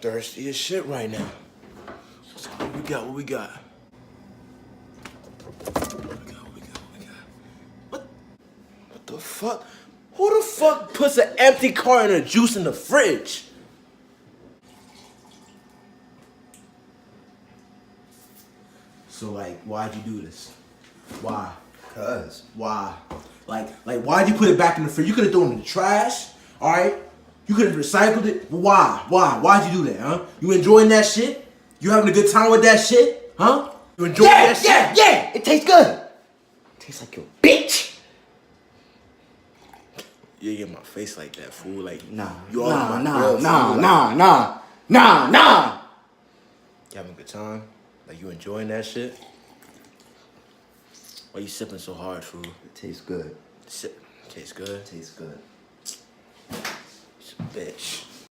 Thirsty as shit right now. What we got? What we got? What the fuck? Who the fuck puts an empty carton of juice in the fridge? So like, why'd you do this? Why? Cuz. Why? Like, why'd you put it back in the fridge? You could have thrown it in the trash, all right? You could have recycled it, but why? Why'd you do that, huh? You enjoying that shit? You having a good time with that shit, huh? You enjoying that shit? Yeah, it tastes good. It tastes like your bitch. You get my face like that, fool. Like, Nah. You You having a good time? Like, you enjoying that shit? Why you sipping so hard, fool? It tastes good. Tastes good? Tastes good. Bitch.